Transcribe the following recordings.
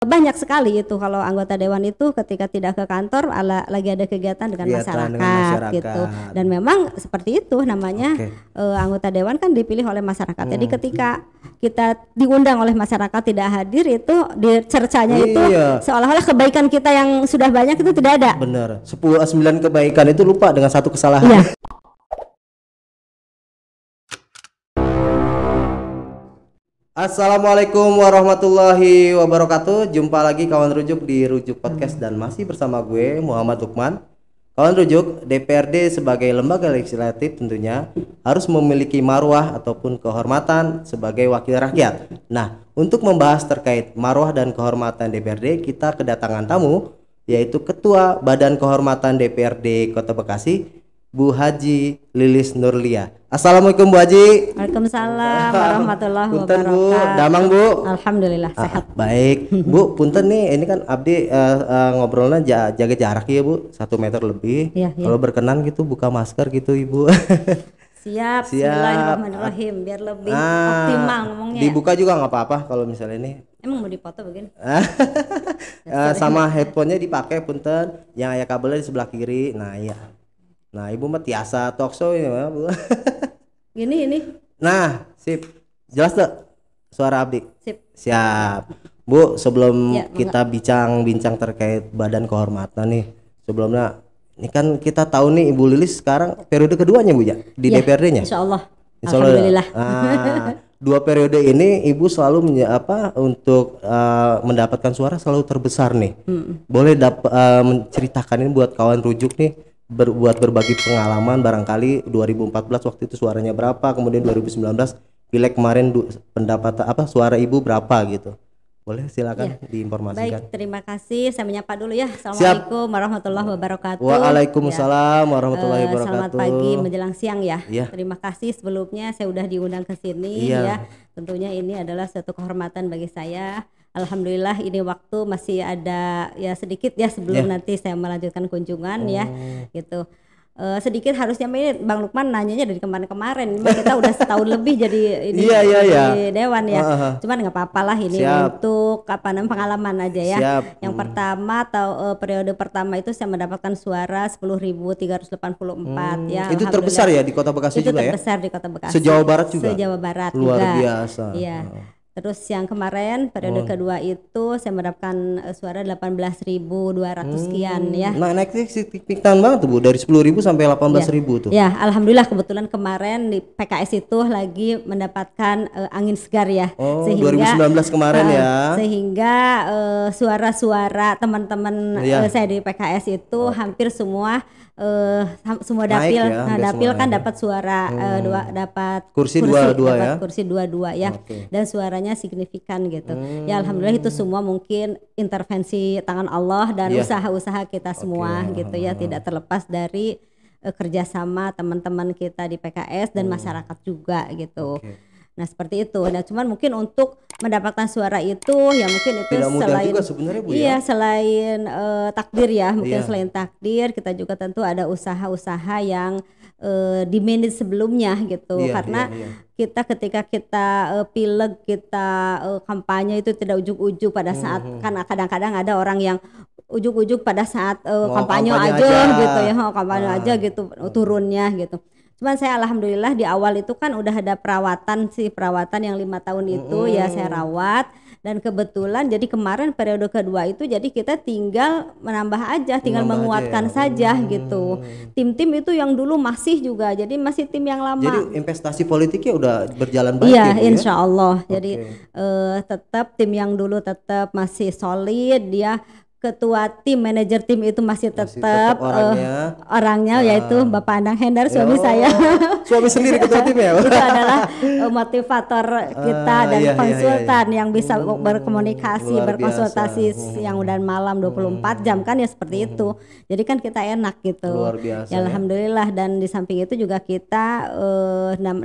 Banyak sekali itu kalau anggota dewan itu ketika tidak ke kantor lagi ada kegiatan dengan masyarakat gitu. Dan memang seperti itu namanya anggota dewan kan dipilih oleh masyarakat. Jadi ketika kita diundang oleh masyarakat tidak hadir itu dicercanya itu seolah-olah kebaikan kita yang sudah banyak itu tidak ada. Bener. 9 kebaikan itu lupa dengan satu kesalahan. Iya. Assalamualaikum warahmatullahi wabarakatuh. Jumpa lagi kawan rujuk di Rujuk Podcast dan masih bersama gue Muhammad Lukman. Kawan rujuk, DPRD sebagai lembaga legislatif tentunya harus memiliki marwah ataupun kehormatan sebagai wakil rakyat. Nah, untuk membahas terkait marwah dan kehormatan DPRD, kita kedatangan tamu yaitu Ketua Badan Kehormatan DPRD Kota Bekasi, Bu Haji Lilis Nurlia. Assalamualaikum Bu Haji. Waalaikumsalam warahmatullahi wabarakatuh. Bu, damang Bu. Alhamdulillah sehat. Baik Bu, punten nih, ini kan Abdi ngobrolnya jaga jarak ya Bu, 1 meter lebih. Kalau berkenan gitu buka masker gitu Ibu. Siap. Bismillahirrahmanirrahim biar lebih optimal ngomongnya. Dibuka juga nggak apa-apa kalau misalnya ini. Emang mau dipoto begini? Sama headphone-nya dipakai punten, yang ayah kabelnya di sebelah kiri. Nah iya. Nah Ibu mah tiasa talk show ini mah Bu. Ini. Nah sip, jelas tuh suara Abdi. Sip. Siap. Bu, sebelum kita bincang terkait badan kehormatan nih, sebelumnya ini kan kita tahu nih Ibu Lilis sekarang periode keduanya Bu ya di DPRD-nya. Insyaallah. Alhamdulillah. 2 periode ini Ibu selalu untuk mendapatkan suara selalu terbesar nih. Boleh menceritakan ini buat kawan rujuk nih, buat berbagi pengalaman, barangkali 2014 waktu itu suaranya berapa, kemudian 2019 pileg kemarin pendapat suara Ibu berapa gitu. Boleh silakan diinformasikan. Baik, terima kasih. Saya menyapa dulu ya. Assalamualaikum warahmatullahi wabarakatuh. Waalaikumsalam warahmatullahi wabarakatuh. Selamat pagi menjelang siang ya. Terima kasih sebelumnya saya udah diundang ke sini ya. Tentunya ini adalah suatu kehormatan bagi saya. Alhamdulillah ini waktu masih ada ya sedikit ya sebelum nanti saya melanjutkan kunjungan ya gitu. Sedikit harusnya ini Bang Lukman nanyanya dari kemarin-kemarin, kita udah setahun lebih jadi ini di dewan ya. Cuman nggak apa-apa lah ini untuk pengalaman aja ya. Yang pertama periode pertama itu saya mendapatkan suara 10.384 ya. Itu terbesar ya di Kota Bekasi juga ya? Itu terbesar di Kota Bekasi. Se-Jawa Barat juga? Se-Jawa Barat luar juga. Biasa. Iya. Terus yang kemarin periode kedua itu saya mendapatkan suara 18.200 sekian ya. Nah naik signifikan banget tuh Bu, dari 10.000 sampai 18.000 tuh. Ya alhamdulillah kebetulan kemarin di PKS itu lagi mendapatkan angin segar ya. Sehingga 2019 kemarin ya. Sehingga suara-suara teman-teman saya di PKS itu hampir semua dapil. Dapil kan dapat suara dapat kursi dua-dua ya. Kursi dua-dua ya. Dan suaranya signifikan gitu. Ya alhamdulillah itu semua mungkin intervensi tangan Allah dan usaha-usaha kita semua gitu ya, tidak terlepas dari kerjasama teman-teman kita di PKS dan masyarakat juga gitu. Nah seperti itu. Nah cuman mungkin untuk mendapatkan suara itu ya mungkin itu tidak mudah selain juga sebenarnya Bu selain takdir ya, mungkin selain takdir kita juga tentu ada usaha-usaha yang di-manage sebelumnya gitu. Karena kita ketika kita pileg, kita kampanye itu tidak ujuk-ujuk pada saat kan kadang-kadang ada orang yang ujuk-ujuk pada saat kampanye aja gitu ya, kampanye aja gitu turunnya gitu. Cuman saya alhamdulillah di awal itu kan udah ada perawatan yang 5 tahun itu ya saya rawat, dan kebetulan jadi kemarin periode kedua itu jadi kita tinggal menambah aja, tinggal menguatkan saja gitu. Tim-tim itu yang dulu masih juga, jadi masih tim yang lama. Jadi investasi politiknya udah berjalan baik ya insya Allah. Jadi tetap tim yang dulu tetap masih solid dia. Ketua tim, manajer tim itu masih tetap orangnya yaitu Bapak Andang Hendar, suami saya. Suami sendiri ketua tim ya? Itu adalah motivator kita dan konsultan yang bisa berkomunikasi, berkonsultasi siang dan malam 24 jam kan ya seperti itu. Jadi kan kita enak gitu. Luar biasa. Ya alhamdulillah, dan di samping itu juga kita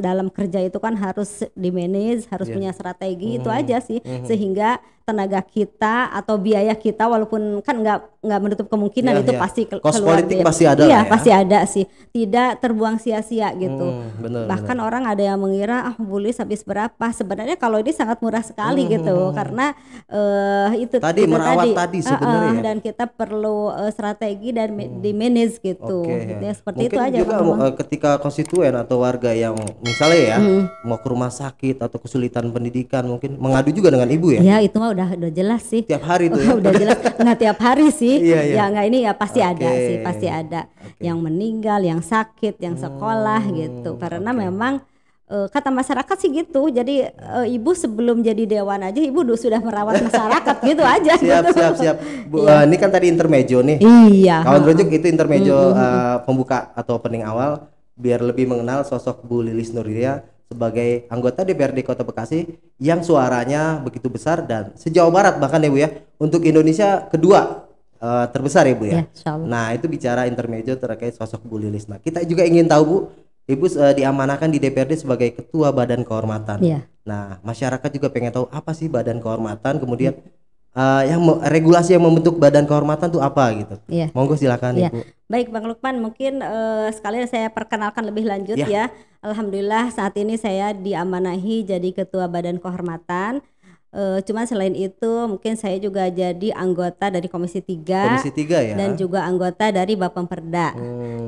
dalam kerja itu kan harus di-manage, harus punya strategi itu aja sih. Sehingga tenaga kita atau biaya kita walaupun kan nggak menutup kemungkinan itu pasti kos keluar politik pasti ada iya ya. pasti ada sih, tidak terbuang sia-sia gitu. Bahkan bener. orang ada yang mengira Bu Lilis habis berapa, sebenarnya kalau ini sangat murah sekali gitu karena itu tadi merawat tadi sebenarnya dan kita perlu strategi dan di manage gitu. Gitu ya, seperti mungkin itu aja juga ketika konstituen atau warga yang misalnya ya mau ke rumah sakit atau kesulitan pendidikan mungkin mengadu juga dengan ibu ya. Ya itu mah udah jelas sih. Tiap hari tuh ya. Udah jelas nggak tiap hari sih. Iya. Ya nggak ini ya pasti ada sih, pasti ada yang meninggal, yang sakit, yang sekolah gitu. Karena memang kata masyarakat sih gitu. Jadi ibu sebelum jadi dewan aja ibu sudah merawat masyarakat gitu aja. Siap. Bu, ini kan tadi intermezzo nih. Iya. Kawan rujuk itu intermezzo pembuka atau opening awal biar lebih mengenal sosok Bu Lilis Nurlilia sebagai anggota DPRD Kota Bekasi yang suaranya begitu besar dan se-Jawa Barat bahkan ya Bu ya, untuk Indonesia kedua terbesar ya Bu ya. Nah itu bicara intermezzo terkait sosok Bu Lilis. Nah kita juga ingin tahu Bu, Ibu diamanahkan di DPRD sebagai Ketua Badan Kehormatan. Nah masyarakat juga pengen tahu apa sih Badan Kehormatan, kemudian regulasi yang membentuk Badan Kehormatan itu apa gitu. Monggo silakan Ibu. Baik Bang Lukman, mungkin sekalian saya perkenalkan lebih lanjut ya. Alhamdulillah saat ini saya diamanahi jadi Ketua Badan Kehormatan. Cuman selain itu mungkin saya juga jadi anggota dari Komisi 3 ya. Dan juga anggota dari Bapemperda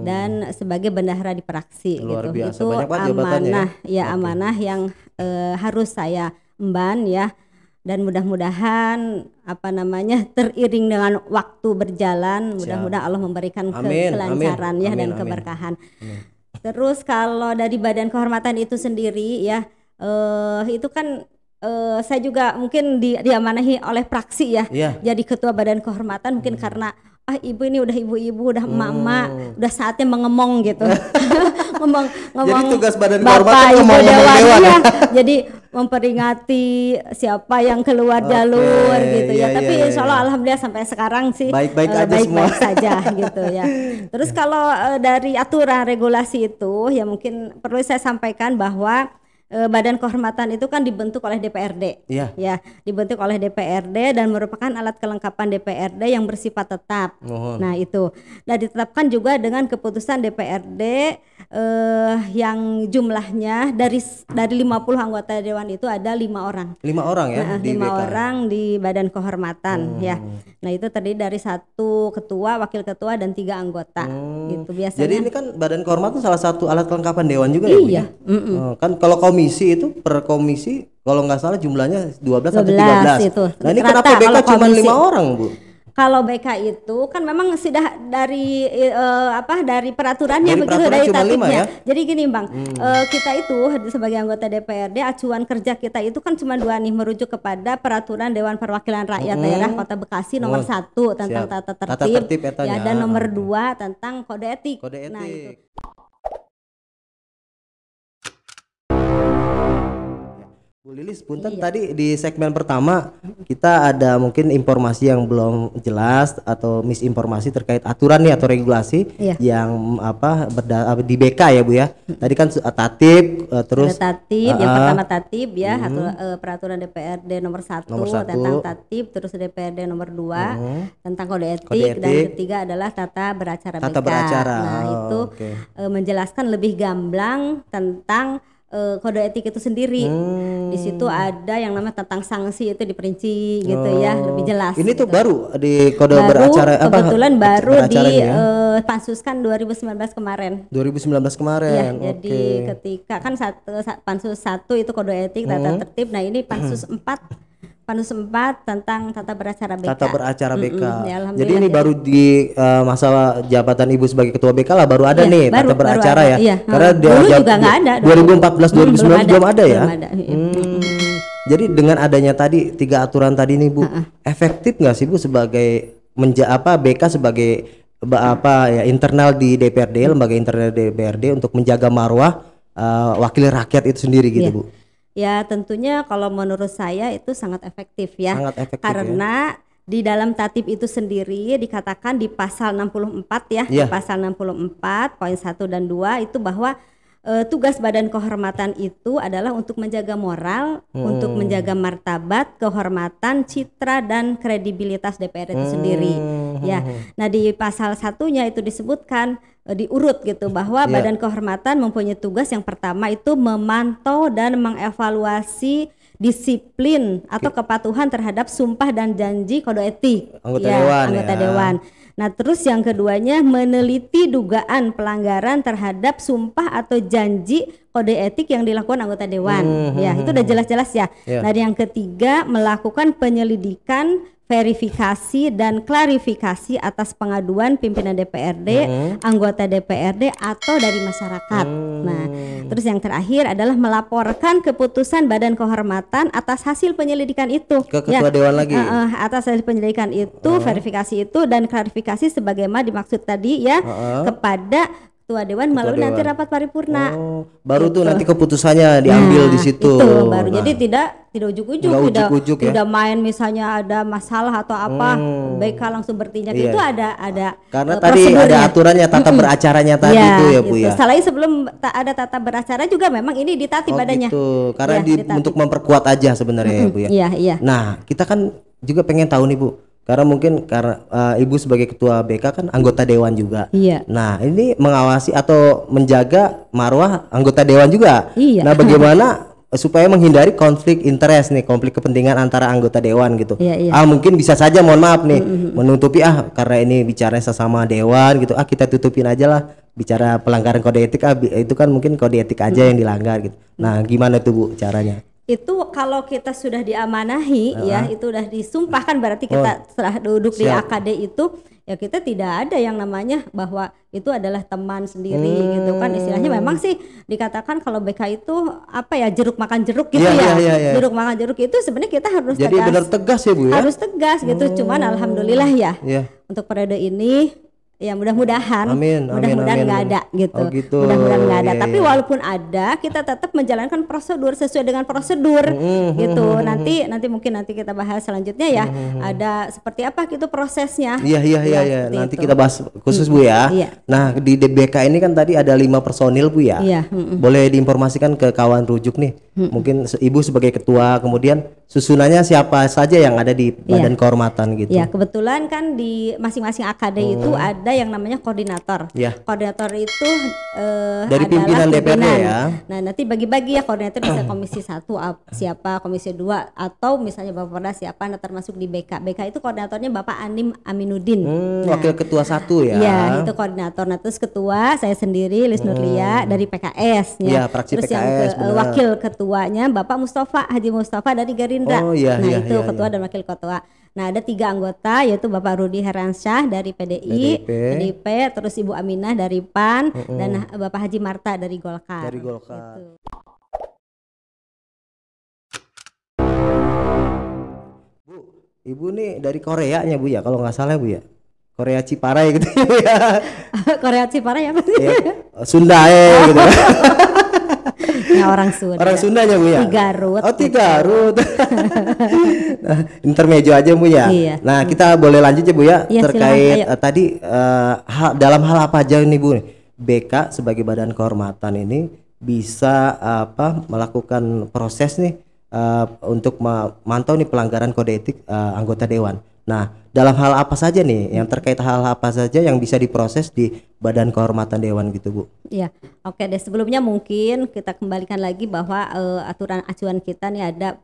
dan sebagai bendahara di praksi. Luar gitu. biasa. Itu amanah amanah yang harus saya emban ya. Dan mudah-mudahan teriring dengan waktu berjalan, mudah-mudahan Allah memberikan kelancaran dan keberkahan. Terus kalau dari Badan Kehormatan itu sendiri ya, itu kan saya juga mungkin diamanahi oleh praksi ya, jadi Ketua Badan Kehormatan mungkin karena ibu ini udah ibu-ibu, udah emak-emak, udah saatnya mengemong gitu. ngomong jadi tugas Badan Kehormatan ngomong dewan ya. Jadi memperingati siapa yang keluar jalur gitu ya. Tapi insya Allah alhamdulillah sampai sekarang sih baik-baik saja gitu ya. Terus kalau dari aturan regulasi itu ya mungkin perlu saya sampaikan bahwa Badan Kehormatan itu kan dibentuk oleh DPRD, ya dibentuk oleh DPRD dan merupakan alat kelengkapan DPRD yang bersifat tetap. Nah itu, dan ditetapkan juga dengan keputusan DPRD yang jumlahnya dari 50 anggota dewan itu ada 5 orang. 5 orang ya? 5 orang di Badan Kehormatan ya. Nah itu terdiri dari 1 ketua, wakil ketua dan 3 anggota. Gitu biasanya. Jadi ini kan Badan Kehormatan salah satu alat kelengkapan dewan juga ya? Kan kalau komisi itu per komisi kalau nggak salah jumlahnya 12 atau 13. Itu. Nah ini kenapa BK cuma 5 orang Bu? Kalau BK itu kan memang sudah dari dari peraturannya dari begitu, dari tatibnya. Ya? Jadi gini Bang, kita itu sebagai anggota DPRD acuan kerja kita itu kan cuma 2 nih, merujuk kepada peraturan Dewan Perwakilan Rakyat Daerah Kota Bekasi nomor 1 tentang tata tertib ya, dan nomor 2 tentang kode etik. Nah, itu. Bu Lilis, punten tadi di segmen pertama kita ada mungkin informasi yang belum jelas atau misinformasi terkait aturan nih atau regulasi yang di BK ya Bu ya. Tadi kan tatib terus tatib yang pertama tatib ya, peraturan DPRD nomor 1 tentang tatib, terus DPRD nomor 2 tentang kode etik, dan ketiga adalah tata beracara BK. Nah, itu menjelaskan lebih gamblang tentang kode etik itu sendiri. Di situ ada yang namanya tentang sanksi, itu diperinci gitu ya, lebih jelas. Ini gitu. tuh baru di kode beracara kebetulan baru pansuskan 2019 kemarin. 2019 kemarin. Ya, jadi ketika kan pansus 1 itu kode etik tata tertib. Nah, ini pansus 4 tentang tata beracara BK. Tata beracara BK. Ya, jadi ini baru di masa jabatan Ibu sebagai Ketua BK lah baru ada nih tata beracara ya. Iya. Karena dulu juga nggak ada. 2014 2019 belum ada ya. Jadi dengan adanya tadi 3 aturan tadi nih Bu, efektif nggak sih Bu sebagai BK sebagai internal di DPRD, lembaga internal DPRD untuk menjaga marwah wakil rakyat itu sendiri gitu Bu? Ya tentunya kalau menurut saya itu sangat efektif ya. Sangat efektif, karena di dalam tatib itu sendiri dikatakan di pasal 64 ya, di pasal 64 poin 1 dan 2 itu bahwa tugas Badan Kehormatan itu adalah untuk menjaga moral, untuk menjaga martabat, kehormatan, citra dan kredibilitas DPR itu sendiri. Ya. Nah, di pasal 1-nya itu disebutkan diurut gitu bahwa Badan Kehormatan mempunyai tugas yang pertama itu memantau dan mengevaluasi disiplin atau kepatuhan terhadap sumpah dan janji kode etik anggota dewan. Nah, terus yang keduanya meneliti dugaan pelanggaran terhadap sumpah atau janji kode etik yang dilakukan anggota dewan. Ya, itu udah jelas-jelas ya. Nah, yang ketiga melakukan penyelidikan, verifikasi dan klarifikasi atas pengaduan pimpinan DPRD, anggota DPRD atau dari masyarakat. Nah, terus yang terakhir adalah melaporkan keputusan Badan Kehormatan atas hasil penyelidikan itu ke ketua dewan lagi. Atas hasil penyelidikan itu, verifikasi itu dan klarifikasi sebagaimana dimaksud tadi ya kepada ketua dewan melalui nanti rapat paripurna. Baru tuh nanti keputusannya diambil di situ. Itu baru. Jadi tidak ujuk-ujuk, tidak main misalnya ada masalah atau apa, BK langsung bertindak. Itu ada karena tadi ada aturannya tata beracaranya tadi itu ya Bu ya. Selain sebelum ada tata beracara juga memang ini ditati badannya. Gitu. Karena untuk memperkuat aja sebenarnya ya Bu ya. Iya. Nah, kita kan juga pengen tahu nih Bu. Karena mungkin Ibu sebagai ketua BK kan anggota dewan juga. Iya. Nah, ini mengawasi atau menjaga marwah anggota dewan juga. Iya. Nah, bagaimana supaya menghindari konflik interest nih, konflik kepentingan antara anggota dewan gitu. Iya. Mungkin bisa saja mohon maaf nih menutupi karena ini bicara sesama dewan gitu. Kita tutupin aja lah bicara pelanggaran kode etik itu kan mungkin kode etik aja yang dilanggar gitu. Nah, gimana tuh Bu caranya? Itu kalau kita sudah diamanahi ya, itu udah disumpahkan berarti kita setelah duduk di AKD itu ya kita tidak ada yang namanya bahwa itu adalah teman sendiri gitu kan, istilahnya memang sih dikatakan kalau BK itu apa ya, jeruk makan jeruk gitu ya. Jeruk makan jeruk itu sebenarnya kita harus jadi tegas. Benar tegas ya Bu ya. Harus tegas gitu. Cuman alhamdulillah ya. Untuk periode ini ya mudah-mudahan nggak ada gitu. Mudah-mudahan nggak ada. Tapi walaupun ada, kita tetap menjalankan prosedur sesuai dengan prosedur gitu. Nanti mungkin kita bahas selanjutnya ya. Ada seperti apa gitu prosesnya. Iya. Nanti kita bahas khusus Bu ya. Nah, di DBK ini kan tadi ada 5 personil Bu ya. Boleh diinformasikan ke kawan rujuk nih. Mungkin Ibu sebagai ketua, kemudian susunannya siapa saja yang ada di Badan Kehormatan gitu. Ya, kebetulan kan di masing-masing AKD itu ada yang namanya koordinator. Koordinator itu dari pimpinan DPRD ya. Nah, nanti bagi-bagi ya, koordinator bisa komisi 1 siapa, komisi 2 atau misalnya Bapak Perda siapa, nah termasuk di BK. BK itu koordinatornya Bapak Anim Aminuddin. Wakil ketua 1 ya. Iya, itu koordinator. Nah, terus ketua saya sendiri Lis Nurlia dari PKS ya. Terus PKS, yang wakil ketuanya Bapak Mustafa Haji Mustafa dari Gerindra. Itu ketua dan wakil ketua. Nah, ada 3 anggota yaitu Bapak Rudi Heransyah dari PDIP, terus Ibu Aminah dari PAN dan Bapak Haji Marta dari Golkar. Gitu. Bu, Ibu nih dari Korea nya Bu ya, kalau nggak salah Bu ya. Korea Ciparai gitu ya. Korea Ciparai apa sih? Sunda gitu. Ya, orang Sunda. Orang Sundanya Bu ya. Tigarut. Tigarut. Nah, intermejo aja Bu ya. Iya. Nah, kita boleh lanjut ya Bu ya, terkait tadi dalam hal apa aja nih Bu nih? BK sebagai Badan Kehormatan ini bisa melakukan proses nih untuk memantau nih pelanggaran kode etik anggota dewan. Nah, dalam hal apa saja nih yang terkait hal apa saja yang bisa diproses di Badan Kehormatan Dewan gitu Bu? Iya, oke deh. Sebelumnya mungkin kita kembalikan lagi bahwa aturan acuan kita nih ada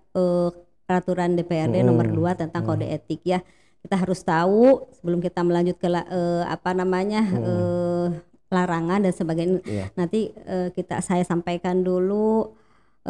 peraturan DPRD nomor 2 tentang kode etik ya. Kita harus tahu sebelum kita melanjut ke larangan dan sebagainya. Nanti saya sampaikan dulu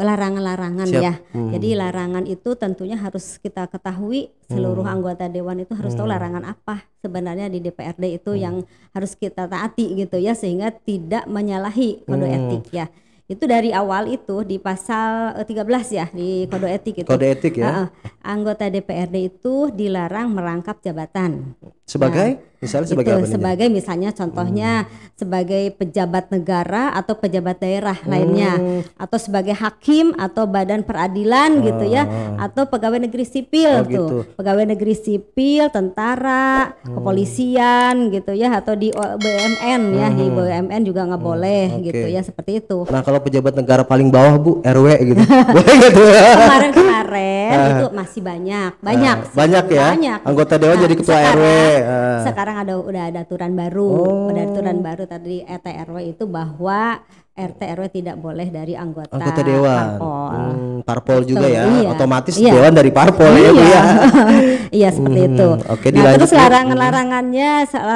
larangan-larangan ya. Jadi larangan itu tentunya harus kita ketahui, seluruh anggota dewan itu harus tahu larangan apa sebenarnya di DPRD itu yang harus kita taati gitu ya, sehingga tidak menyalahi kode etik ya. Itu dari awal itu di pasal 13 ya di kode etik itu. Kode etik ya. Anggota DPRD itu dilarang merangkap jabatan. Sebagai misalnya sebagai apa? Sebagai misalnya contohnya sebagai pejabat negara atau pejabat daerah lainnya, atau sebagai hakim atau badan peradilan gitu ya, atau pegawai negeri sipil tuh. Pegawai negeri sipil, tentara, kepolisian gitu ya, atau di BUMN ya, di BUMN juga nggak boleh gitu ya, seperti itu. Nah, kalau pejabat negara paling bawah Bu, RW gitu. Boleh gitu ya? Kemarin itu masih banyak ya. Banyak. Anggota dewan jadi ketua RW. Sekarang udah ada aturan baru. Ada aturan baru tadi RT RW itu bahwa RT RW tidak boleh dari anggota dewan. Parpol juga ya. Iya. Otomatis dewan dari parpol ya Bu ya. Iya seperti itu. Nah, terus larangannya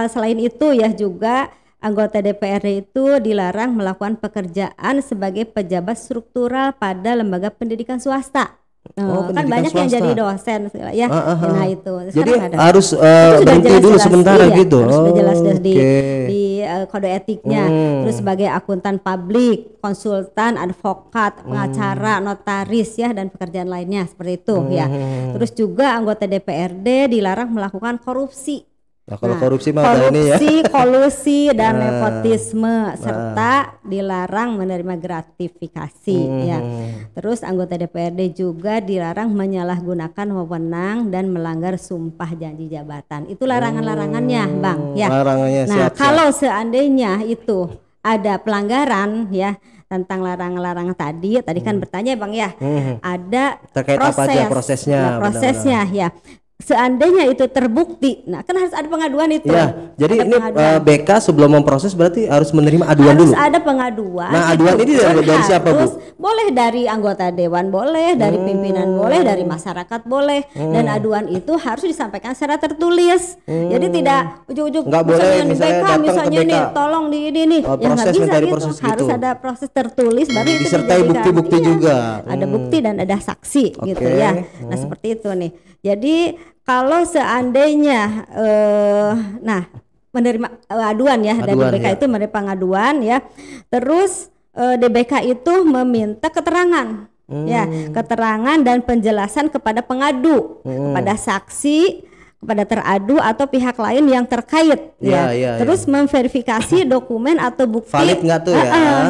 selain itu ya juga anggota DPRD itu dilarang melakukan pekerjaan sebagai pejabat struktural pada lembaga pendidikan swasta. Kan banyak swasta yang jadi dosen ya. Nah itu. Jadi harus berhenti dulu sementara gitu. Harus sudah jelas di kode etiknya. Terus sebagai akuntan publik, konsultan, advokat, pengacara, notaris ya, dan pekerjaan lainnya seperti itu ya. Terus juga anggota DPRD dilarang melakukan korupsi. Nah, kalau korupsi mah ini ya. Kolusi dan nepotisme serta dilarang menerima gratifikasi ya. Terus anggota DPRD juga dilarang menyalahgunakan wewenang dan melanggar sumpah janji jabatan. Itu larangan-larangannya, Bang ya. Larangannya, nah, kalau seandainya itu ada pelanggaran ya tentang larangan-larangan tadi kan bertanya Bang ya. Ada terkait apa aja prosesnya? Nah, prosesnya ya. Seandainya itu terbukti, nah kan harus ada pengaduan itu. Ya, jadi ini BK sebelum memproses berarti harus menerima aduan dulu. Harus ada pengaduan. Nah, aduan ini dari siapa Bu? Boleh dari anggota dewan, boleh dari pimpinan, boleh dari masyarakat, boleh. Dan aduan itu harus disampaikan secara tertulis. Jadi tidak ujuk-ujuk nggak boleh misalnya nih, tolong di ini nih. Ya nggak bisa gitu. Harus ada proses tertulis, baru itu disertai bukti-bukti juga. Ada bukti dan ada saksi gitu ya. Nah seperti itu nih. Jadi kalau seandainya menerima aduan ya, dari DBK itu menerima pengaduan ya, terus DBK itu meminta keterangan ya, keterangan dan penjelasan kepada pengadu, kepada saksi, kepada teradu atau pihak lain yang terkait ya. Terus memverifikasi dokumen atau bukti valid nggak tuh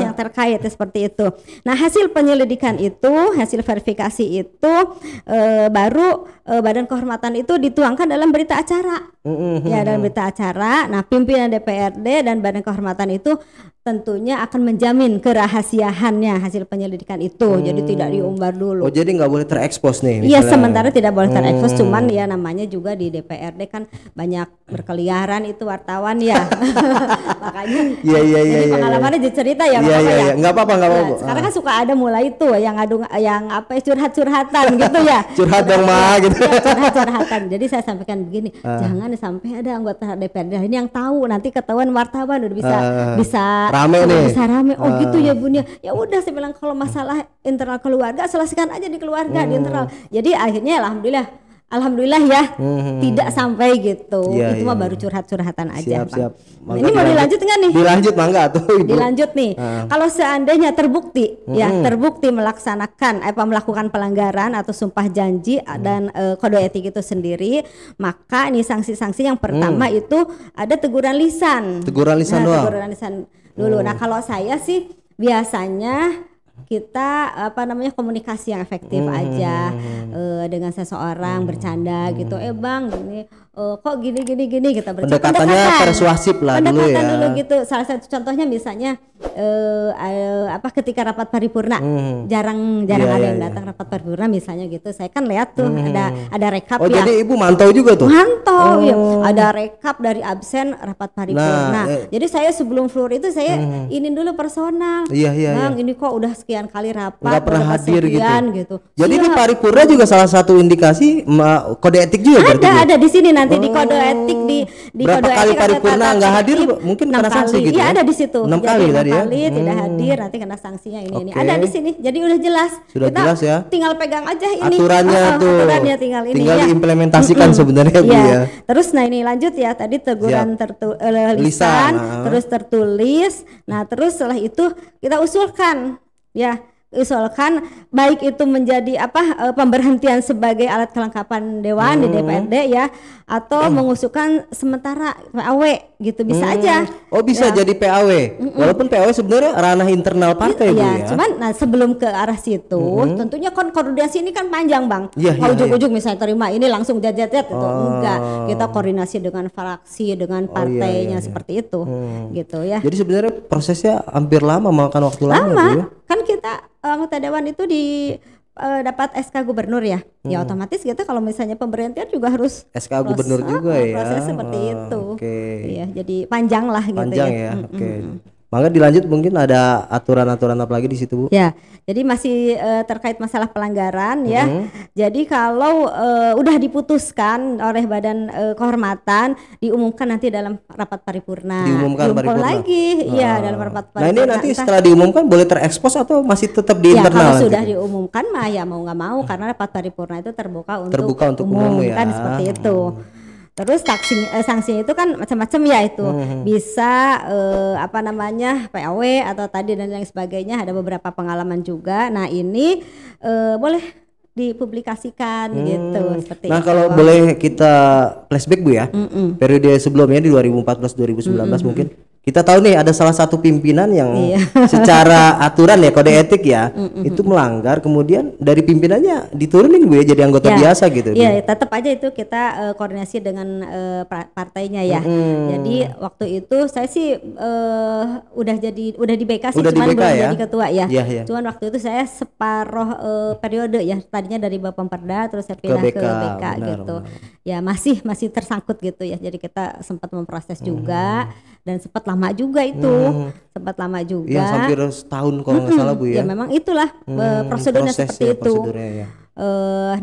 yang terkait seperti itu. Nah, hasil penyelidikan itu, hasil verifikasi itu baru Badan Kehormatan itu dituangkan dalam berita acara. Ya, dalam berita acara. Nah, pimpinan DPRD dan Badan Kehormatan itu tentunya akan menjamin kerahasiaannya hasil penyelidikan itu. Jadi tidak diumbar dulu. Oh, jadi nggak boleh terekspos nih? Iya, sementara tidak boleh terekspos. Cuman ya namanya juga di DPRD kan banyak berkeliaran itu wartawan ya. Makanya jadi pengalamannya dicerita ya. Iya. Nggak apa-apa. Sekarang kan suka ada mulai itu yang curhat-curhatan gitu ya. Curhat dong Ma gitu. Ya, curhat-curhatan. Jadi saya sampaikan begini, jangan sampai ada anggota DPRD ini yang tahu, nanti ketahuan wartawan udah bisa rame nih. Bisa rame. Oh gitu ya Bun ya. Ya udah saya bilang kalau masalah internal keluarga selesaikan aja di keluarga di internal. Jadi akhirnya alhamdulillah ya tidak sampai gitu. Itu mah baru curhat-curhatan aja. Siap. Ini mau dilanjut nggak nih? Dilanjut mangga tuh Ibu. Dilanjut nih. Kalau seandainya terbukti terbukti melakukan pelanggaran atau sumpah janji dan kode etik itu sendiri, maka ini sanksi-sanksi yang pertama itu ada teguran lisan. Teguran lisan doang. Teguran lisan dulu. Nah, kalau saya sih biasanya kita komunikasi yang efektif aja dengan seseorang, bercanda gitu, Bang gini, kok gini kita bercanda. Pendekatannya persuasif lah dulu ya. Dulu gitu. Salah satu contohnya misalnya ketika rapat paripurna jarang ada yang datang rapat paripurna misalnya gitu, saya kan lihat tuh ada rekap ya. Jadi Ibu mantau juga tuh? Mantau ya, ada rekap dari absen rapat paripurna. Jadi saya sebelum floor itu saya ini dulu personal. Bang ini kok udah sekian kali rapat nggak pernah hadir gitu. Jadi ini paripurna juga salah satu indikasi kode etik juga ada di sini nanti di kode etik di berapa kode kali etik paripurna nggak hadir mungkin kena sanksi gitu. Iya ada di situ. 6 kali tadi ya. Tidak hadir nanti kena sanksinya ini. Ada di sini. Jadi udah jelas. Sudah kita jelas ya. Tinggal pegang aja ini. Aturannya tuh. Aturannya tinggal diimplementasikan sebenarnya Bu ya. Terus ini lanjut ya. Tadi teguran lisan, terus tertulis. Nah, terus setelah itu kita usulkan ya usulkan baik itu menjadi pemberhentian sebagai alat kelengkapan dewan di DPRD ya, atau mengusulkan sementara PAW gitu bisa aja. Oh bisa jadi PAW, walaupun PAW sebenarnya ranah internal partai Bu ya. Cuman sebelum ke arah situ, tentunya koordinasi ini kan panjang Bang. Ujung-ujung misalnya terima ini langsung jat itu enggak. Kita koordinasi dengan fraksi, dengan partainya seperti itu, gitu ya. Jadi sebenarnya prosesnya hampir lama, makan waktu lama Bu ya. Kan kita anggota dewan itu dapat SK gubernur ya, ya otomatis kita kalau misalnya pemberhentian juga harus SK gubernur juga ya. Proses seperti itu. Iya, jadi panjang lah gitu ya. Panjang ya. Maka dilanjut mungkin ada aturan-aturan apa lagi di situ Bu? Ya, jadi masih terkait masalah pelanggaran ya. Jadi kalau udah diputuskan oleh Badan Kehormatan, diumumkan nanti dalam rapat paripurna. Diumumkan paripurna lagi, iya dalam rapat paripurna. Nah ini nanti setelah diumumkan boleh terekspos atau masih tetap di internal? Kalau sudah diumumkan mah ya mau nggak mau, karena rapat paripurna itu terbuka untuk umum ya. Kan seperti itu. Terus sanksinya itu kan macam-macam ya itu, bisa PAW atau tadi dan lain sebagainya, ada beberapa pengalaman juga. Nah ini boleh dipublikasikan gitu seperti Nah itu. kalau boleh kita flashback Bu ya, periode sebelumnya di 2014-2019 mungkin kita tahu nih ada salah satu pimpinan yang secara aturan ya kode etik ya itu melanggar, kemudian dari pimpinannya diturunin Bu ya jadi anggota biasa gitu. Iya, tetap aja itu kita koordinasi dengan partainya ya. Jadi waktu itu saya sih udah di BK sih, cuman belum jadi ketua ya. Cuman waktu itu saya separuh periode ya, tadinya dari Bapemperda terus saya pindah ke BK gitu. Ya masih tersangkut gitu ya. Jadi kita sempat memproses juga dan sempat lama juga itu, sempat lama juga. Iya, hampir setahun kalau nggak salah Bu ya. Ya memang itulah prosedurnya seperti itu.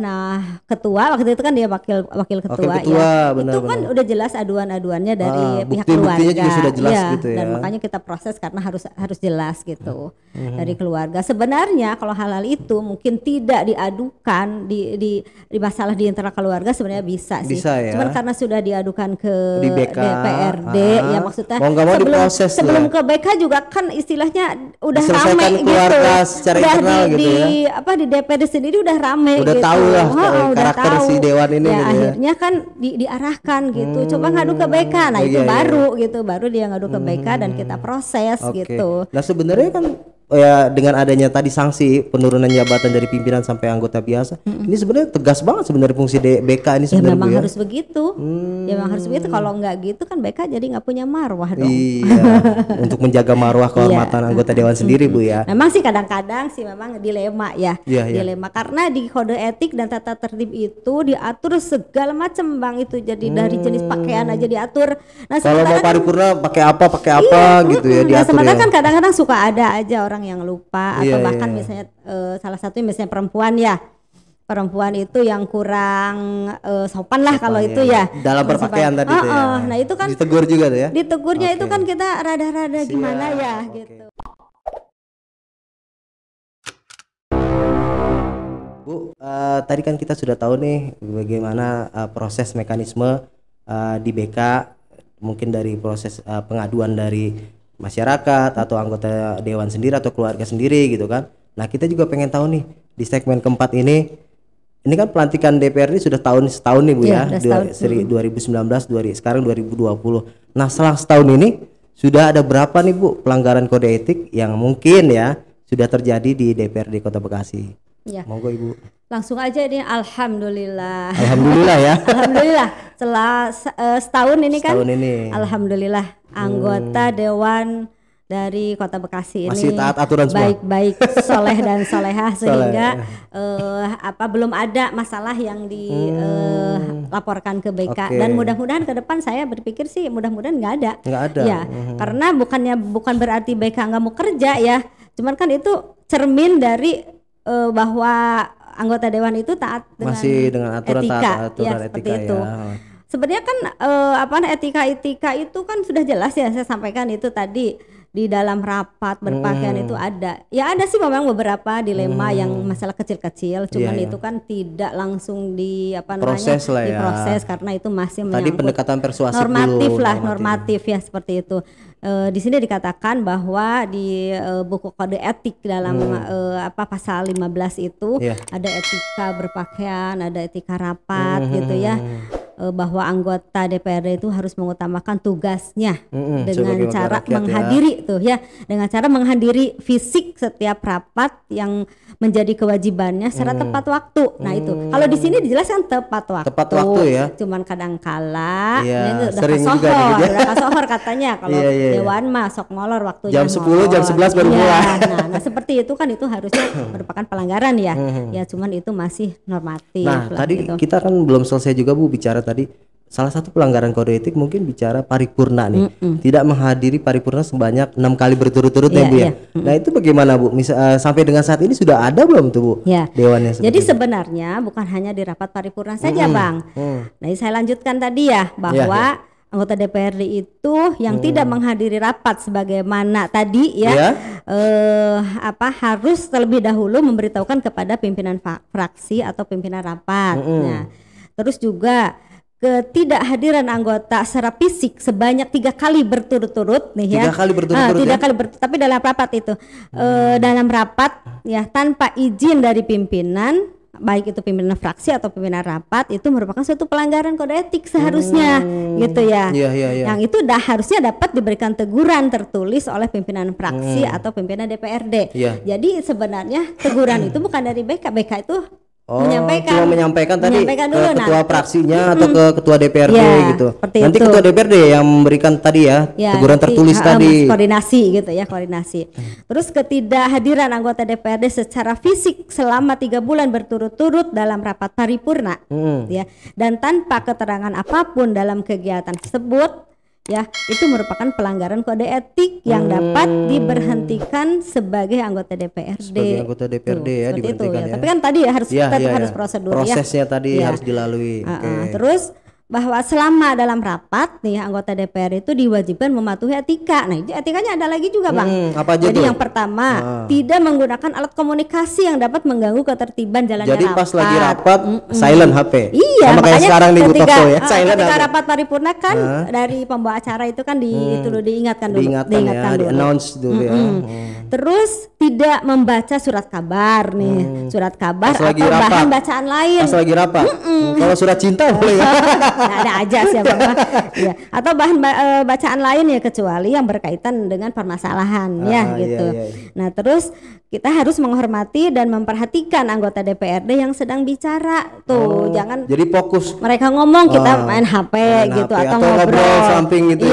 Nah ketua waktu itu kan dia wakil ketua ya. Itu kan udah jelas aduan-aduannya dari pihak keluarga. Juga sudah jelas gitu ya. Dan makanya kita proses karena harus jelas gitu dari keluarga. Sebenarnya kalau hal-hal itu mungkin tidak diadukan di masalah di internal keluarga sebenarnya bisa sih. Ya. Cuman karena sudah diadukan ke BK, DPRD ya maksudnya sebelum ke BK juga kan istilahnya udah ramai gitu. Secara internal gitu ya. Di DPRD sendiri udah ramai. Udah gitu. tahu lah karakter si dewan ini ya, gitu ya. Akhirnya kan diarahkan gitu. Coba ngadu ke BK. Nah, itu baru dia ngadu ke BK dan kita proses gitu. Nah, sebenarnya kan ya dengan adanya tadi sanksi penurunan jabatan dari pimpinan sampai anggota biasa, ini sebenarnya tegas banget sebenarnya fungsi BK ini sebenarnya. Ya memang harus begitu. Ya memang harus begitu. Kalau nggak gitu kan BK jadi nggak punya marwah dong. Iya. Untuk menjaga marwah kehormatan anggota dewan sendiri Bu ya. Memang sih kadang-kadang sih memang dilema ya. Dilema karena di kode etik dan tata tertib itu diatur segala macam Bang itu. Jadi dari jenis pakaian aja diatur. Nah, kalau mau paripurna pakai apa gitu ya diatur. Nah, sementara kan kadang-kadang suka ada aja orang yang lupa atau bahkan misalnya salah satunya misalnya perempuan itu yang kurang sopan lah kalau itu ya dalam berpakaian tadi itu ya. Nah itu kan ditegur juga tuh ya. Ditegurnya itu kan kita rada-rada gimana ya gitu. Bu, tadi kan kita sudah tahu nih bagaimana proses mekanisme di BK, mungkin dari proses pengaduan dari masyarakat atau anggota dewan sendiri atau keluarga sendiri gitu kan. Nah kita juga pengen tahu nih di segmen keempat ini kan pelantikan DPRD sudah setahun nih Bu ya, 2019 sekarang 2020. Nah setelah setahun ini sudah ada berapa nih Bu pelanggaran kode etik yang mungkin ya sudah terjadi di DPRD Kota Bekasi? Ya. Monggo Ibu. Langsung aja nih, alhamdulillah. Alhamdulillah ya. Alhamdulillah. Setelah setahun ini kan. Alhamdulillah anggota dewan dari Kota Bekasi ini masih taat aturan semua. Baik-baik, soleh dan solehah sehingga belum ada masalah yang dilaporkan ke BK. Dan mudah-mudahan ke depan saya berpikir sih mudah-mudahan nggak ada. Ya, karena bukan berarti BK nggak mau kerja ya. Cuman kan itu cermin dari bahwa anggota dewan itu taat dengan aturan etika, aturan seperti etika itu. Sebenarnya kan etika itu kan sudah jelas ya saya sampaikan itu tadi di dalam rapat berpakaian itu ada. Ya ada sih memang beberapa dilema yang masalah kecil-kecil, cuman itu kan tidak langsung proses lah ya. Diproses karena itu masih tadi pendekatan persuasif normatif dulu, lah, normatif ya seperti itu. Di sini dikatakan bahwa di buku kode etik dalam pasal 15 itu ada etika berpakaian, ada etika rapat gitu ya. Bahwa anggota DPRD itu harus mengutamakan tugasnya dengan cara menghadiri dengan cara menghadiri fisik setiap rapat yang menjadi kewajibannya secara tepat waktu. Nah itu kalau di sini dijelaskan tepat waktu. Tepat waktu ya. Cuman kadang-kala sering juga udah kasohor katanya kalau dewan mah sok ngolor waktunya. Jam 10 jam 11 baru mulai. Nah seperti itu kan itu harusnya merupakan pelanggaran ya. Ya cuman itu masih normatif. Nah tadi gitu. kita kan belum selesai juga Bu bicara tadi salah satu pelanggaran kode etik mungkin bicara paripurna nih. Tidak menghadiri paripurna sebanyak 6 kali berturut-turut ya Bu ya. Nah itu bagaimana Bu? Sampai dengan saat ini sudah ada belum tuh Bu dewannya? Jadi sebenarnya bukan hanya di rapat paripurna saja Bang. Nah saya lanjutkan tadi ya bahwa anggota DPRD itu yang tidak menghadiri rapat sebagaimana tadi harus terlebih dahulu memberitahukan kepada pimpinan fraksi atau pimpinan rapat. Nah, terus juga ketidakhadiran anggota secara fisik sebanyak 3 kali berturut-turut nih ya. 3 kali berturut-turut. 3 kali tapi dalam rapat itu dalam rapat ya tanpa izin dari pimpinan, baik itu pimpinan fraksi atau pimpinan rapat, itu merupakan suatu pelanggaran kode etik seharusnya gitu ya. Yang itu harusnya dapat diberikan teguran tertulis oleh pimpinan fraksi atau pimpinan DPRD. Jadi sebenarnya teguran itu bukan dari BK itu menyampaikan tadi ke ketua fraksinya atau ke ketua DPRD gitu. Nanti itu. Ketua DPRD yang memberikan tadi teguran tertulis tadi. Koordinasi. Terus ketidakhadiran anggota DPRD secara fisik selama 3 bulan berturut-turut dalam rapat paripurna dan tanpa keterangan apapun dalam kegiatan tersebut itu merupakan pelanggaran kode etik yang dapat diberhentikan sebagai anggota DPRD. Sebagai anggota DPRD diberhentikan Tapi kan tadi harus prosedur prosesnya tadi harus dilalui. Terus bahwa selama dalam rapat anggota DPR itu diwajibkan mematuhi etika. Nah, etikanya ada lagi juga Bang. Apa aja Jadi tuh? yang pertama, tidak menggunakan alat komunikasi yang dapat mengganggu ketertiban jalannya rapat. Jadi pas lagi rapat silent HP. Iya, sama kayak sekarang di Butoso ya. Ketika rapat paripurna kan dari pembawa acara itu kan diingatkan dulu. Di announce dulu ya. Terus tidak membaca surat kabar surat kabar pas atau bahan bacaan lain. Pas lagi rapat. Kalau surat cinta boleh ya. Nah, ada aja sih Bang. Atau bahan bacaan lain ya kecuali yang berkaitan dengan permasalahan gitu. Nah, terus kita harus menghormati dan memperhatikan anggota DPRD yang sedang bicara jangan jadi fokus mereka ngomong kita main HP gitu atau ngobrol samping gitu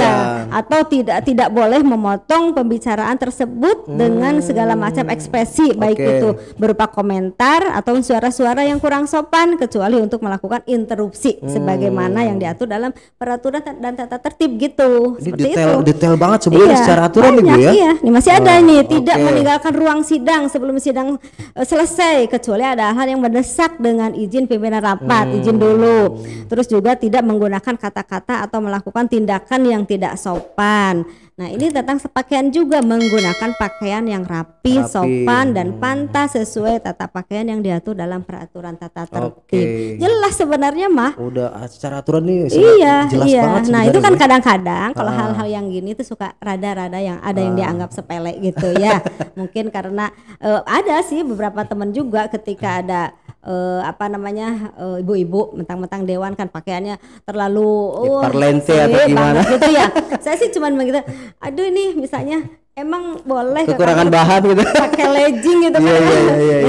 atau tidak boleh memotong pembicaraan tersebut dengan segala macam ekspresi baik itu berupa komentar atau suara-suara yang kurang sopan kecuali untuk melakukan interupsi sebagaimana yang diatur dalam peraturan dan tata tertib gitu. Ini detail banget sebenarnya secara aturan Ibu ya. Ini masih ada tidak meninggalkan ruang sidang sebelum sidang selesai kecuali ada hal yang mendesak dengan izin pimpinan rapat, izin dulu. Terus juga tidak menggunakan kata-kata atau melakukan tindakan yang tidak sopan. Nah, ini tentang pakaian juga menggunakan pakaian yang rapi, sopan dan pantas sesuai tata pakaian yang diatur dalam peraturan tata tertib. Jelas sebenarnya mah. Udah secara aturan nih jelas banget. Nah, itu kan kadang-kadang kalau hal-hal yang gini tuh suka rada-rada yang ada yang dianggap sepele gitu ya. Mungkin karena ada sih beberapa teman juga ketika ada ibu-ibu mentang-mentang dewan kan pakaiannya terlalu parlente atau gimana gitu ya. Saya sih cuman begitu. Aduh ini misalnya emang boleh kekurangan bahan gitu pakai legging gitu kan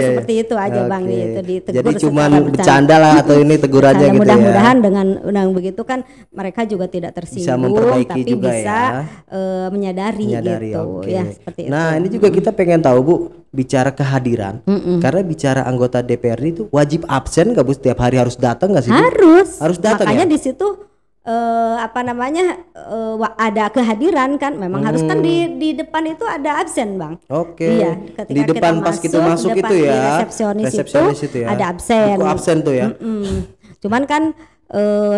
seperti itu aja Bang itu ditegur. Jadi cuman bercanda lah atau ini tegurannya gitu mudah-mudahan dengan begitu kan mereka juga tidak tersinggung tapi juga bisa menyadari gitu ya seperti itu. Nah ini juga kita pengen tahu Bu bicara kehadiran karena bicara anggota DPRD itu wajib absen nggak Bu setiap hari harus datang nggak sih Bu? Harus datang makanya di situ ada kehadiran kan memang harus kan di depan itu ada absen Bang. Iya, di depan pas kita masuk itu ya resepsionis itu ya. Ada absen. Buku absen tuh ya. Cuman kan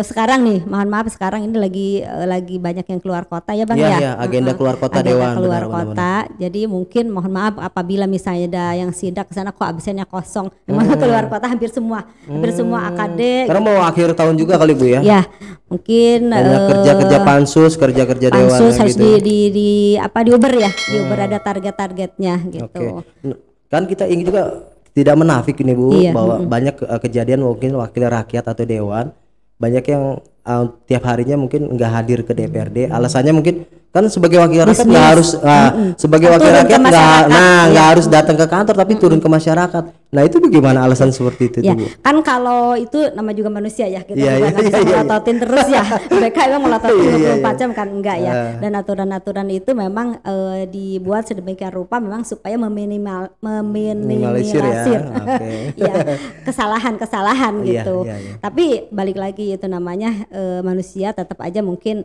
sekarang nih, mohon maaf sekarang ini lagi banyak yang keluar kota ya Bang ya. Iya, agenda keluar kota agenda Dewan. keluar kota. Jadi mungkin mohon maaf apabila misalnya ada yang sidak ke sana kok absennya kosong. Memang keluar kota hampir semua AKD. Karena mau akhir tahun juga kali Bu ya. Ya, mungkin kerja pansus, kerja dewan harus gitu. di Uber ya. Di Uber ada targetnya gitu. Kan kita ingin juga tidak menafik ini Bu, iya, bahwa banyak kejadian mungkin wakil rakyat atau dewan banyak yang tiap harinya mungkin nggak hadir ke DPRD, alasannya mungkin kan sebagai wakil rakyat nggak harus sebagai wakil rakyat nggak harus datang ke kantor tapi turun ke masyarakat. Nah itu bagaimana alasan seperti itu ya, Bu? Kan kalau itu nama juga manusia ya, kita juga nggak bisa melototin terus ya. Mereka emang melototin 24 jam kan enggak ya. Dan aturan-aturan itu memang dibuat sedemikian rupa memang supaya meminimalisir ya, kesalahan-kesalahan gitu. Tapi balik lagi itu namanya manusia, tetap aja mungkin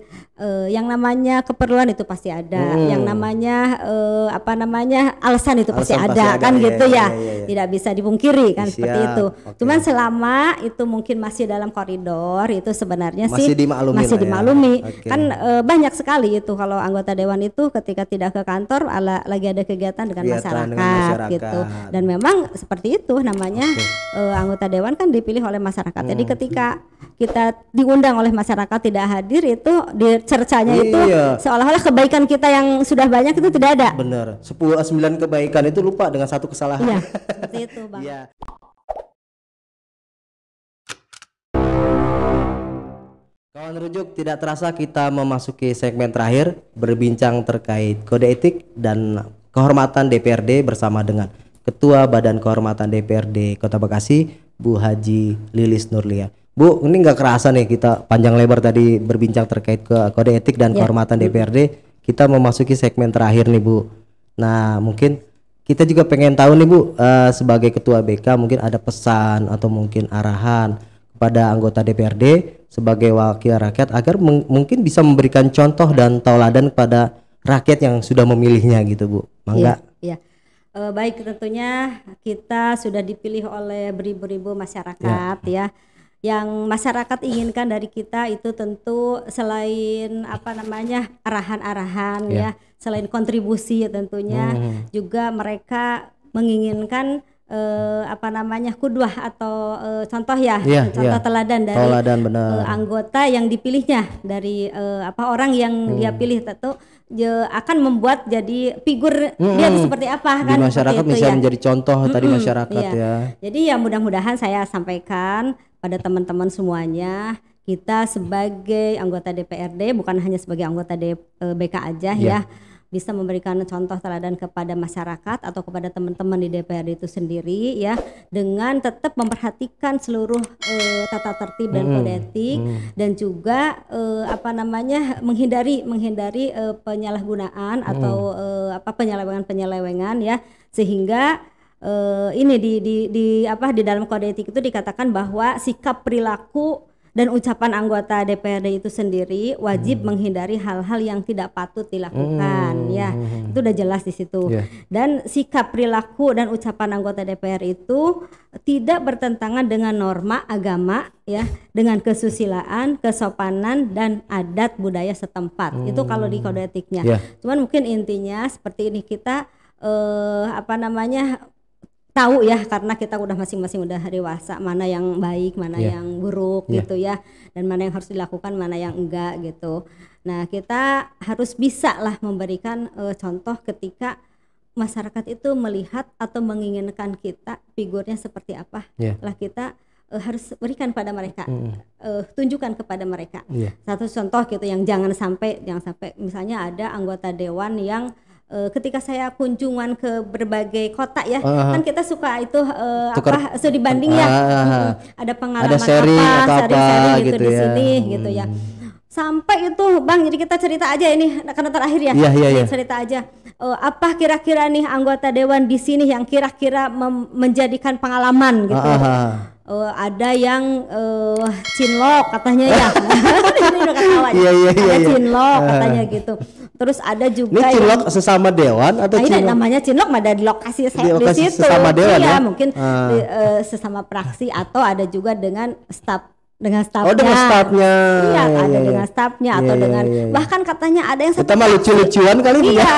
yang namanya keperluan itu pasti ada, yang namanya alasan itu pasti ada kan gitu ya. Tidak bisa dipungkiri kan. Siap, seperti itu. Cuman selama itu mungkin masih dalam koridor itu sebenarnya masih dimaklumi. Kan banyak sekali itu kalau anggota dewan itu ketika tidak ke kantor lagi ada kegiatan dengan masyarakat gitu. Dan memang seperti itu namanya anggota dewan kan dipilih oleh masyarakat. Jadi ketika kita diundang oleh masyarakat tidak hadir itu dicercanya itu seolah-olah kebaikan kita yang sudah banyak itu tidak ada. Bener. 9 kebaikan itu lupa dengan 1 kesalahan. Iya, seperti itu Bang. Iya. Kawan rujuk, tidak terasa kita memasuki segmen terakhir berbincang terkait kode etik dan kehormatan DPRD bersama dengan Ketua Badan Kehormatan DPRD Kota Bekasi, Bu Haji Lilis Nurlia. Bu, ini nggak kerasa nih kita panjang lebar tadi berbincang terkait ke kode etik dan kehormatan DPRD. Kita memasuki segmen terakhir nih Bu. Nah mungkin kita juga pengen tahu nih Bu, sebagai Ketua BK mungkin ada pesan atau mungkin arahan kepada anggota DPRD sebagai wakil rakyat agar mungkin bisa memberikan contoh dan tauladan kepada rakyat yang sudah memilihnya gitu Bu. Mangga. Iya. Baik, tentunya kita sudah dipilih oleh beribu-ribu masyarakat ya. Yang masyarakat inginkan dari kita itu tentu selain arahan-arahan ya, selain kontribusi ya tentunya juga mereka menginginkan kudwah atau contoh ya, contoh teladan dari anggota yang dipilihnya dari orang yang dia pilih tentu akan membuat jadi figur dia seperti apa kan di masyarakat itu, bisa menjadi contoh tadi masyarakat ya. Jadi ya mudah-mudahan saya sampaikan pada teman-teman semuanya, kita sebagai anggota DPRD bukan hanya sebagai anggota BK aja ya, bisa memberikan contoh teladan kepada masyarakat atau kepada teman-teman di DPRD itu sendiri ya, dengan tetap memperhatikan seluruh tata tertib dan kode etik dan juga menghindari penyalahgunaan atau penyelewengan ya, sehingga ini di dalam kode etik itu dikatakan bahwa sikap, perilaku dan ucapan anggota DPRD itu sendiri wajib menghindari hal-hal yang tidak patut dilakukan ya. Itu udah jelas di situ. Dan sikap, perilaku dan ucapan anggota DPR itu tidak bertentangan dengan norma agama ya, dengan kesusilaan, kesopanan dan adat budaya setempat. Itu kalau di kode etiknya. Cuman mungkin intinya seperti ini, kita tahu ya, karena kita udah masing-masing udah dewasa, mana yang baik, mana yang buruk gitu ya, dan mana yang harus dilakukan, mana yang enggak gitu. Nah kita harus bisa lah memberikan contoh ketika masyarakat itu melihat atau menginginkan kita figurnya seperti apa, lah kita harus berikan pada mereka, tunjukkan kepada mereka. Satu contoh gitu yang jangan sampai misalnya ada anggota dewan yang ketika saya kunjungan ke berbagai kota ya, kan kita suka itu studi banding ya, ada pengalaman ada sharing gitu di sini gitu ya. Sampai itu Bang, jadi kita cerita aja ini karena terakhir ya, cerita aja apa kira-kira nih anggota dewan di sini yang kira-kira menjadikan pengalaman gitu. Ada yang cinlok katanya ya. Ini udah ketawa ya. Ada cinlok katanya gitu. Terus ada juga ini cinlok sesama dewan atau cinlok? Namanya cinlok ada di lokasi saya di situ. Sesama dewan ya? Mungkin sesama praksi atau ada juga dengan staf dengan stafnya. Oh, dengan stafnya. Iya, ada dengan stafnya atau dengan bahkan katanya ada yang satu. Kita mah lucu-lucuan kali ini. Iya.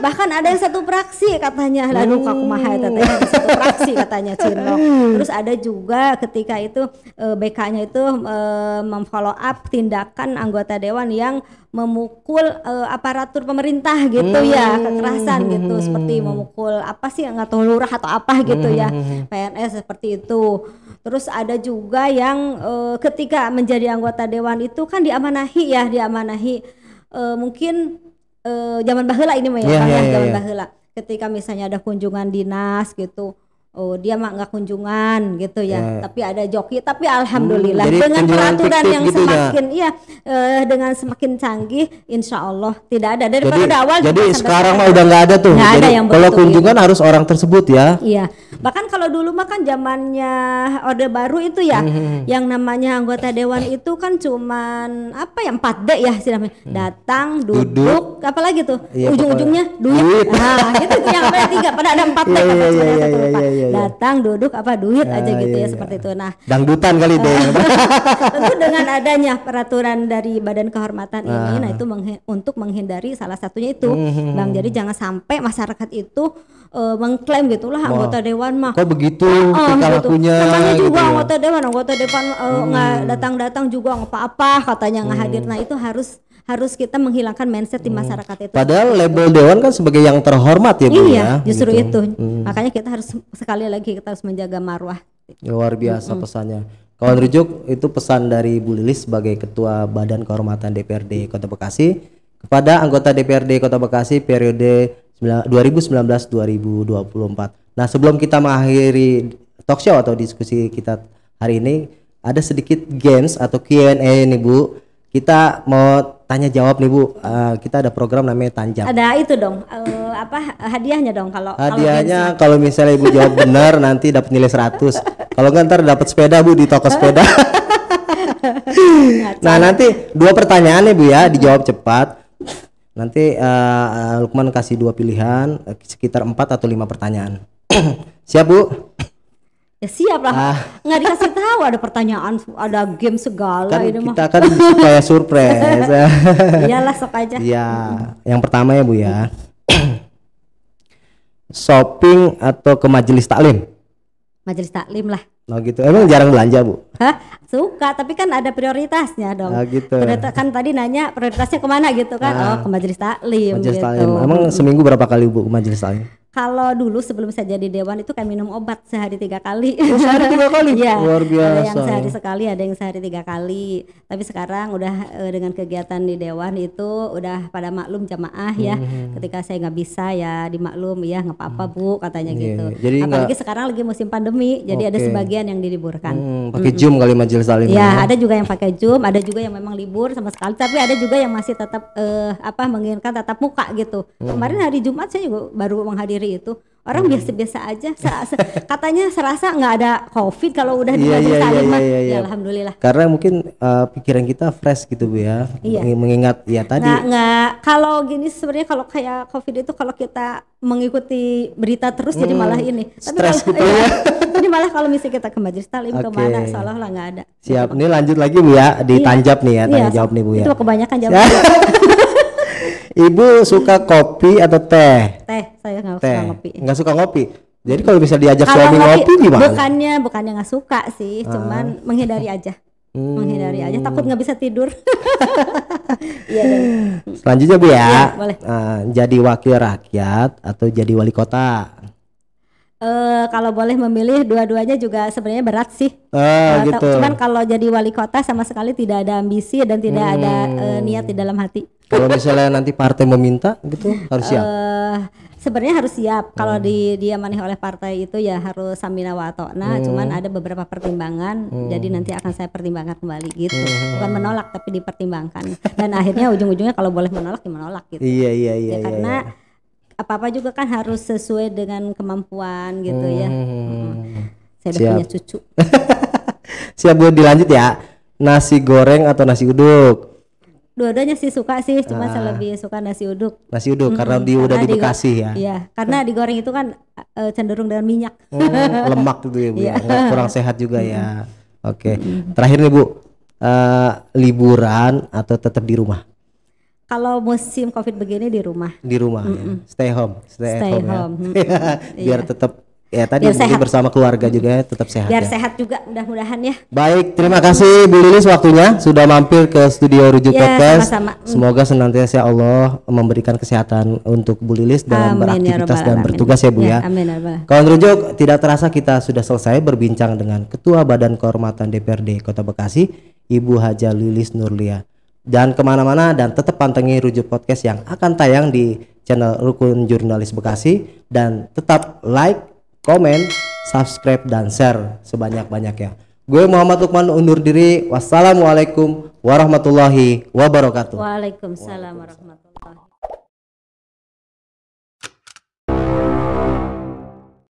Bahkan ada yang satu praksi katanya. Lalu kakumaha teteh satu praksi katanya Cino. Terus ada juga ketika itu BK-nya itu memfollow up tindakan anggota dewan yang memukul aparatur pemerintah gitu ya, kekerasan gitu, seperti memukul apa sih nggak tahu lurah atau apa gitu ya, PNS seperti itu. Terus ada juga yang ketika menjadi anggota dewan itu kan diamanahi mungkin zaman baheula ini mah zaman baheula. Ketika misalnya ada kunjungan dinas gitu, dia mah nggak kunjungan gitu ya, tapi ada joki. Tapi alhamdulillah dengan peraturan yang gitu semakin dengan semakin canggih, insya Allah tidak ada daripada awal. Jadi sekarang mah udah nggak ada tuh. Jadi kalau kunjungan harus orang tersebut ya. Iya. Bahkan kalau dulu mah kan zamannya Orde Baru itu ya, yang namanya anggota dewan itu kan cuman apa ya 4D ya istilahnya, datang, duduk, apalagi tuh ujung-ujungnya duit. Nah gitu yang ada 3, pada ada 4D datang, duduk, apa duit aja gitu ya seperti itu. Nah, dangdutan kali deh. Tentu dengan adanya peraturan dari Badan Kehormatan ini, nah itu untuk menghindari salah satunya itu, Bang. Jadi jangan sampai masyarakat itu mengklaim gitulah anggota dewan mah. Kok begitu tingkah lakunya? Namanya juga gitu anggota dewan nggak datang-datang juga nggak apa-apa katanya nggak hadir. Nah itu harus kita menghilangkan mindset di masyarakat itu. Padahal label dewan kan sebagai yang terhormat ya Bu. Iya, justru gitu. itu. Makanya kita harus sekali lagi kita harus menjaga marwah. Luar biasa pesannya. Kawan Rujuk, itu pesan dari Bu Lilis sebagai Ketua Badan Kehormatan DPRD Kota Bekasi kepada anggota DPRD Kota Bekasi periode 2019-2024. Nah, sebelum kita mengakhiri talk show atau diskusi kita hari ini, ada sedikit games atau Q&A nih Bu. Kita mau tanya jawab nih Bu. Kita ada program namanya Tanjap. Ada itu dong, hadiahnya dong hadiahnya kalau misalnya Ibu jawab benar nanti dapat nilai 100. Kalau nggak ntar dapat sepeda Bu di toko sepeda. Nah nanti 2 pertanyaan nih Bu ya, dijawab cepat. Nanti Lukman kasih 2 pilihan, sekitar 4 atau 5 pertanyaan. Siap Bu? Ya siap lah, nggak dikasih tahu ada pertanyaan, ada game segala kan ini kita kan supaya surprise. Iyalah sok aja. Iya, yang pertama ya Bu ya. Shopping atau ke majelis taklim? Majelis taklim lah. Oh gitu, emang jarang belanja Bu? Hah? Suka, tapi kan ada prioritasnya dong. Gitu. Kan tadi nanya prioritasnya kemana gitu kan? Ke majelis taklim. Majelis gitu. taklim. Emang seminggu berapa kali Bu ke majelis taklim? Kalau dulu sebelum saya jadi dewan itu kan minum obat sehari 3 kali. Oh, sehari 3 kali? Iya. Luar biasa. Ada yang sehari sekali, ada yang sehari 3 kali. Tapi sekarang udah dengan kegiatan di dewan itu udah pada maklum jamaah ya. Ketika saya nggak bisa ya dimaklum ya nggak apa-apa Bu katanya gitu. Jadi apalagi sekarang lagi musim pandemi, jadi ada sebagian yang diliburkan. Pakai Zoom kali majelis taklim. Ya, ada juga yang pakai Zoom, ada juga yang memang libur sama sekali. Tapi ada juga yang masih tetap menginginkan tatap muka gitu. Kemarin hari Jumat saya juga baru menghadiri itu. Orang biasa-biasa aja, katanya serasa nggak ada COVID kalau udah di majelis taklim. Ya alhamdulillah. Karena mungkin pikiran kita fresh gitu Bu ya. Mengingat ya tadi. Nggak kalau gini sebenarnya kalau kayak COVID itu kalau kita mengikuti berita terus jadi malah ini. Stres gitu ya. Jadi malah kalau misalnya kita ke majelis taklim kemana seolah-olah nggak ada. Siap. Ini lanjut lagi Bu ya di Tanjap nih ya, tanya jawab nih Bu ya. Itu kebanyakan jawab. Ibu suka kopi atau teh? Teh, saya nggak suka ngopi. Nggak suka ngopi. Jadi kalau bisa diajak suami ngopi gimana? Bukannya nggak suka sih, cuman menghindari aja. Menghindari aja, takut nggak bisa tidur. Iya deh. Selanjutnya Bu ya, ya boleh. Jadi wakil rakyat atau jadi wali kota? Kalau boleh memilih dua-duanya juga sebenarnya berat sih. Gitu. Cuman kalau jadi wali kota sama sekali tidak ada ambisi dan tidak ada niat di dalam hati. Kalau misalnya nanti partai meminta gitu harus siap. Sebenarnya harus siap. Kalau diamanahi oleh partai itu ya harus samina wa ta'na. Cuman ada beberapa pertimbangan. Jadi nanti akan saya pertimbangkan kembali gitu. Bukan menolak tapi dipertimbangkan. Dan akhirnya ujung-ujungnya kalau boleh menolak ya menolak gitu. Iya. Karena apa-apa juga kan harus sesuai dengan kemampuan gitu ya. Saya udah punya cucu. Siap Bu, dilanjut ya. Nasi goreng atau nasi uduk? Dua-duanya sih suka sih, cuma saya lebih suka nasi uduk. Nasi uduk karena udah di Bekasi ya. Iya, karena digoreng itu kan cenderung dengan minyak. Lemak gitu ya Bu ya. Kurang sehat juga ya. Oke. Terakhir nih Bu, liburan atau tetap di rumah? Kalau musim Covid begini di rumah. Di rumah ya. Stay home at home. Ya. Biar Iya. tetap ya tadi Biar mungkin sehat. bersama keluarga juga tetap sehat. Biar ya. sehat juga mudah-mudahan ya. Baik, terima kasih Bu Lilis waktunya sudah mampir ke studio Rujuk Ya, Podcast. sama-sama. Semoga senantiasa Allah memberikan kesehatan untuk Bu Lilis dalam Amin, ya beraktivitas Rabbal dan Alamin. bertugas ya Bu ya. Amin ya Rabbal. Kawan Rujuk, tidak terasa kita sudah selesai berbincang dengan Ketua Badan Kehormatan DPRD Kota Bekasi, Ibu Haja Lilis Nurlia. Dan kemana-mana dan tetap pantengin Rujuk Podcast yang akan tayang di channel Rukun Jurnalis Bekasi, dan tetap like, komen, subscribe dan share sebanyak-banyaknya. Gue Muhammad Lukman undur diri. Wassalamualaikum warahmatullahi wabarakatuh. Waalaikumsalam warahmatullahi wabarakatuh.